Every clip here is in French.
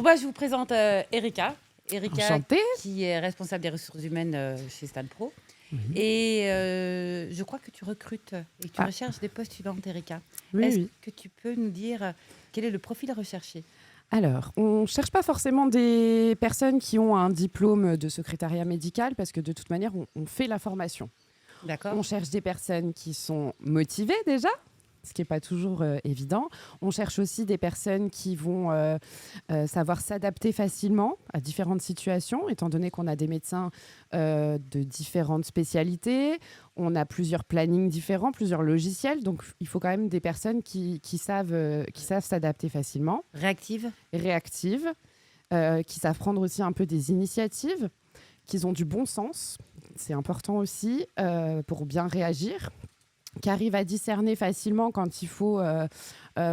Bon, bah, je vous présente Erika. Erika, Enchantée. qui est responsable des ressources humaines chez StanPro. Mhm. Et je crois que tu recrutes et que tu Ah. recherches des postulantes, Erika. Oui, Est-ce oui. que tu peux nous dire quel est le profil recherché? Alors, on ne cherche pas forcément des personnes qui ont un diplôme de secrétariat médical parce que de toute manière, on fait la formation. D'accord. On cherche des personnes qui sont motivées déjà, ce qui n'est pas toujours évident. On cherche aussi des personnes qui vont savoir s'adapter facilement à différentes situations, étant donné qu'on a des médecins de différentes spécialités. On a plusieurs plannings différents, plusieurs logiciels. Donc, il faut quand même des personnes qui savent s'adapter facilement. Réactive? Réactives, qui savent prendre aussi un peu des initiatives, qui ont du bon sens. C'est important aussi pour bien réagir, qui arrivent à discerner facilement quand il faut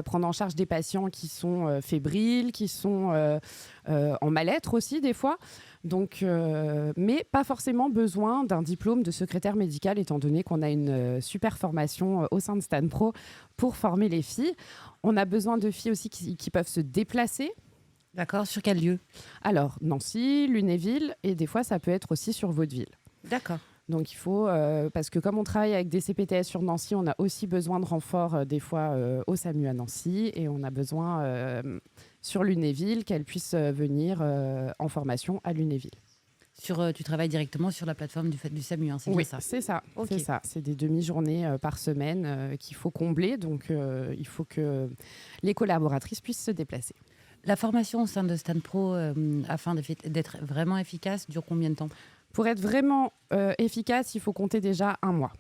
prendre en charge des patients qui sont fébriles, qui sont en mal-être aussi des fois. Donc, mais pas forcément besoin d'un diplôme de secrétaire médical, étant donné qu'on a une super formation au sein de StanPro pour former les filles. On a besoin de filles aussi qui peuvent se déplacer. D'accord. Sur quel lieu? Alors, Nancy, Lunéville, et des fois, ça peut être aussi sur Vaudeville. D'accord. Donc, il faut, parce que comme on travaille avec des CPTS sur Nancy, on a aussi besoin de renforts des fois au SAMU à Nancy, et on a besoin sur Lunéville qu'elles puissent venir en formation à Lunéville. Tu travailles directement sur la plateforme du SAMU, hein, c'est Oui, bien ça? c'est ça. Ok. C'est ça. C'est des demi-journées par semaine qu'il faut combler. Donc, il faut que les collaboratrices puissent se déplacer. La formation au sein de StanPro, afin d'être vraiment efficace, dure combien de temps? Pour être vraiment efficace, il faut compter déjà 1 mois.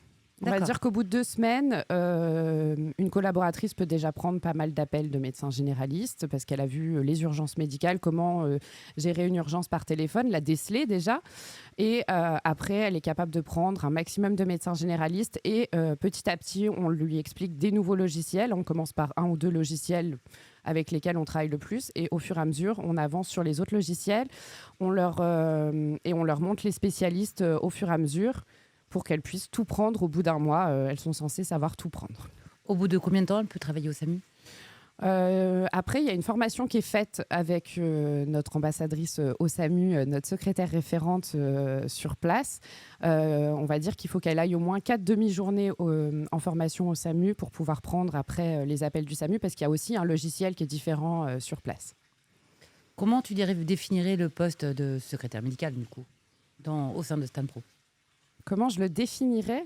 On va D'accord. dire qu'au bout de 2 semaines, une collaboratrice peut déjà prendre pas mal d'appels de médecins généralistes parce qu'elle a vu les urgences médicales, comment gérer une urgence par téléphone, la déceler déjà. Et après, elle est capable de prendre un maximum de médecins généralistes et petit à petit, on lui explique des nouveaux logiciels. On commence par 1 ou 2 logiciels avec lesquels on travaille le plus et au fur et à mesure, on avance sur les autres logiciels. On leur montre les spécialistes au fur et à mesure pour qu'elles puissent tout prendre au bout d'1 mois. Elles sont censées savoir tout prendre. Au bout de combien de temps elle peut travailler au SAMU? Après, il y a une formation qui est faite avec notre ambassadrice au SAMU, notre secrétaire référente sur place. On va dire qu'il faut qu'elle aille au moins 4 demi-journées en formation au SAMU pour pouvoir prendre après les appels du SAMU, parce qu'il y a aussi un logiciel qui est différent sur place. Comment tu définirais le poste de secrétaire médical, du coup, au sein de StanPro? Comment je le définirais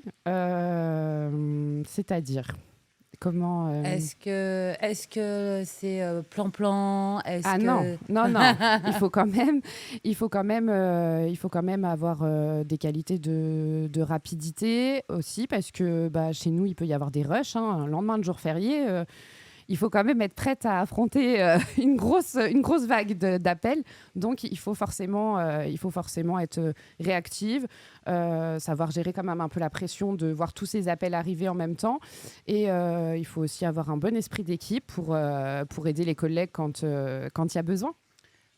C'est-à-dire comment Est-ce que c'est plan-plan? Non. Il faut quand même avoir des qualités de rapidité aussi, parce que chez nous, il peut y avoir des rushs. Un lendemain de jour férié, il faut quand même être prête à affronter une grosse vague d'appels. Donc, il faut forcément être réactive, savoir gérer quand même un peu la pression de voir tous ces appels arriver en même temps. Et il faut aussi avoir un bon esprit d'équipe pour aider les collègues quand il y a besoin.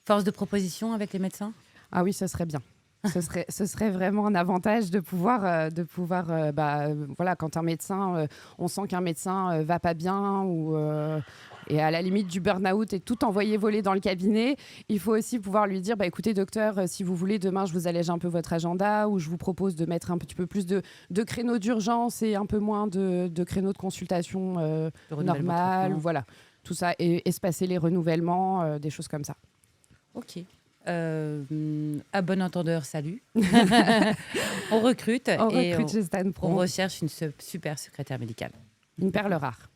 Force de proposition avec les médecins? Ah oui, ce serait bien. Ce serait vraiment un avantage de pouvoir voilà, quand un médecin, on sent qu'un médecin va pas bien ou et à la limite du burn-out et tout envoyer voler dans le cabinet, il faut aussi pouvoir lui dire écoutez docteur, si vous voulez, demain je vous allège un peu votre agenda, ou je vous propose de mettre un petit peu plus de créneaux d'urgence et un peu moins de créneaux de consultation normales, voilà, tout ça, et espacer les renouvellements, des choses comme ça. Ok. À bon entendeur, salut. On recrute Chez StanPro. on recherche une super secrétaire médicale. Une perle rare.